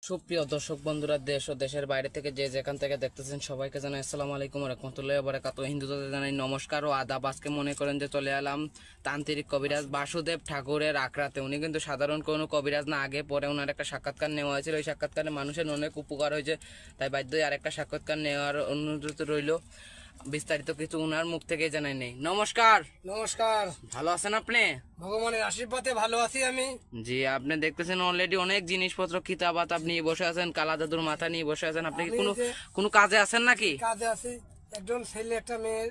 সুপ্রিয় দর্শক বন্ধুরা, দেশ ও দেশের বাইরে থেকে যে যেখান থেকে দেখতেছেন সবাইকে জানাই আসসালামু আলাইকুম ওয়া রাহমাতুল্লাহি ওয়া বারাকাতুহু। হিন্দুদের জানাই নমস্কার ও আদাব। আজকে মনে করেন যে চলে এলাম তান্ত্রিক কবিরাজ বাসুদেব ঠাকুরের আখড়াতে। উনি কিন্তু সাধারণ কোনো কবিরাজ না, আগে পরে ওনার একটা সাক্ষাৎকার নেওয়া হয়েছিল। ওই সাক্ষাৎকারে মানুষের অনেক উপকার হয়েছে, তাই বাধ্যই আরেকটা সাক্ষাৎকার নেওয়ার অনুরোধ রইল। বিস্তারিত কিছু ওনার মুখ থেকে জানাই নেই। নমস্কার। নমস্কার। ভালো আছেন আপনি? ভগবানের আশীর্বাদে ভালো আছি আমি। জি, আপনি দেখতেছেন অলরেডি অনেক জিনিসপত্র কিতাবাত আপনি বসে আছেন, কালা দাদুর মাথা নিয়ে বসে আছেন। আপনি কি কোনো কাজে আছেন নাকি? কাজে আছি। একজন ছেলে একটা মেয়ের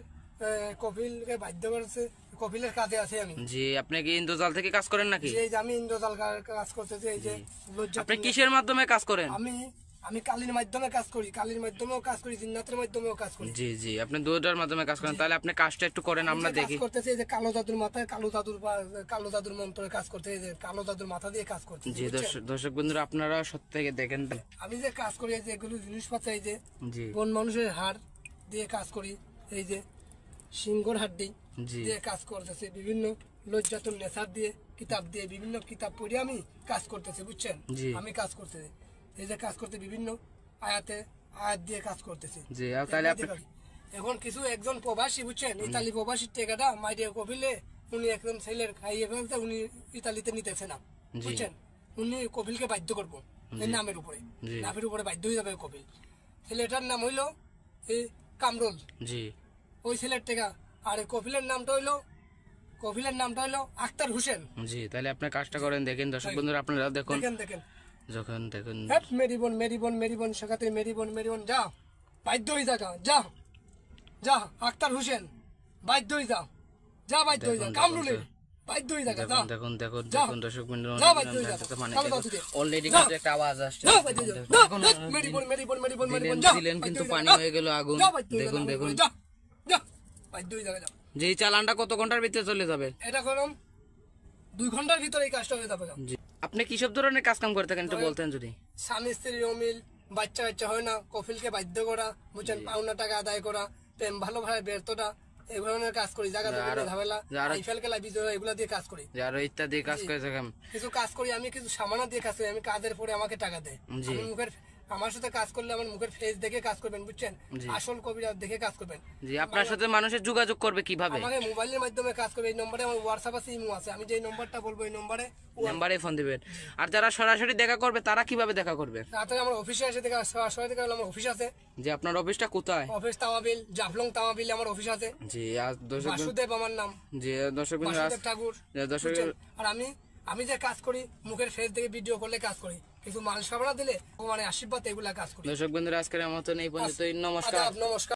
কপিলকে বাধ্য করেছে, কপিলের কাজে আছি আমি। জি, আপনি কি ইন্দ্রজাল থেকে কাজ করেন নাকি? এই যে আমি ইন্দ্রজাল কাজ করতেছি। এই যে আপনি কিসের মাধ্যমে কাজ করেন? আমি কালীর মাধ্যমে কাজ করি, কালীর মাধ্যমেও কাজ করি, জিন্নাতের মাধ্যমেও কাজ করি। জি জি, আপনি দুটোর মাধ্যমে কাজ করেন। তাহলে আপনি কাজটা একটু করেন, আমরা দেখি। করতেছি এই যে কালো জাদুর মাথায়, কালো জাদুর মন্ত্রে কাজ করতে, এই যে কালো জাদুর মাথা দিয়ে কাজ করতে। জি দর্শক বন্ধুরা, আপনারা সত্যি থেকে দেখেন। আমি যে কাজ করি, এই যে এগুলো জিনিসপত্র, এই যে জি কোন মানুষের হাড় দিয়ে কাজ করি, এই যে সিংহর হাড্ডি দিয়ে কাজ করতেছে, বিভিন্ন লজ্জাতুন নেশার দিয়ে কিতাব দিয়ে বিভিন্ন কিতাব পড়ে আমি কাজ করতেছি, বুঝছেন? আমি কাজ করতেছি, এই যে কাজ করতে বিভিন্ন আয়াত দিয়ে কাজ করতেছি। জি, তাহলে এখন কিছু একজন প্রবাসী, বুঝছেন, ইতালি প্রবাসীর টেকাটা মাইরে কপিলে উনি একজন ছেলের খাইয়ে ফেলতে, উনি ইতালিতে নিতেছে না, বুঝছেন? উনি কপিলকে বাধ্য করবো এই নামের উপরে, নামের উপরে বাধ্য হয়ে যাবে কপিল। ছেলেটার নাম হইলো এই কামরুল, জি, ওই ছেলের টেকা। আর কপিলের নামটা হইলো আখতার হোসেন। জি, তাহলে আপনি কাজটা করেন, দেখেন দর্শক বন্ধুরা, আপনারা দেখুন। যখন দেখুন মেরিবন শেখাতে মেরিবন যা বাধ্য হয়ে যা যা আখতার হোসেন বাধ্য হয়ে যা বাধ্য হয়ে যা কামরুলের বাধ্য হয়ে যা দেখুন দর্শক বন্ধুরা, অলরেডি একটা আওয়াজ আসছে, মেরিবন দিলেন কিন্তু পানি হয়ে গেল আগুন। দেখুন যা বাধ্য হয়ে যা। যে চালানটা কত ঘন্টার ভিতরে চলে যাবে? এটা করুন 2 ঘন্টার ভিতরে এই কাজটা হয়ে যাবে। আপনি কি সব ধরনের কাজ কাম করে থাকেন একটু বলতেন যদি? স্বামী স্ত্রীর অমিল, বাচ্চা হয় না, কফিলকে বাধ্য করা, বুঝছেন, পাওনা টাকা আদায় করা, প্রেম ভালোভাবে ব্যর্থতা, এই ধরনের কাজ করি। জায়গা ঝামেলা, আইফেল খেলা, বিজয়, এগুলা দিয়ে কাজ করি। আরো ইত্যাদি কাজ করে থাকেন। কিছু কাজ করি আমি, কিছু সামানা দিয়ে কাজ করি আমি। কাজের পরে আমাকে টাকা দেয়। আমার সাথে কাজ করলে আমার মুখের ফেস দেখে কাজ করবেন, বুঝছেন? আসল কবিরাজ দেখে কাজ করবেন। জি, আপনার সাথে মানুষের যোগাযোগ করবে কিভাবে? আমাকে মোবাইলের মাধ্যমে কাজ করবে। এই নম্বরে আমার হোয়াটসঅ্যাপ আছে, ইমো আছে। আমি যে নম্বরটা বলবো এই নম্বরে ফোন দিবেন। আর যারা সরাসরি দেখা করবে তারা কিভাবে দেখা করবে? তাড়াতাড়ি আমার অফিসে এসে দেখা, সরাসরি দেখা হলে আমার অফিস আছে। যে আপনার অফিসটা কোথায়? অফিস তাওয়াবিল, জাফলং তাওয়াবিল আমার অফিস আছে। জি, আর বাসুদেব আমার নাম। জি, দর্শক ঠাকুর। আর আমি যে কাজ করি, মুখের ফেস দেখে ভিডিও করলে কাজ করি, কিছু মানুষ খাবার দিলে মানে আশীর্বাদ, এগুলা কাজ করি। দর্শক বন্ধুরা, আজকের মতন এই পর্যন্তই। নমস্কার।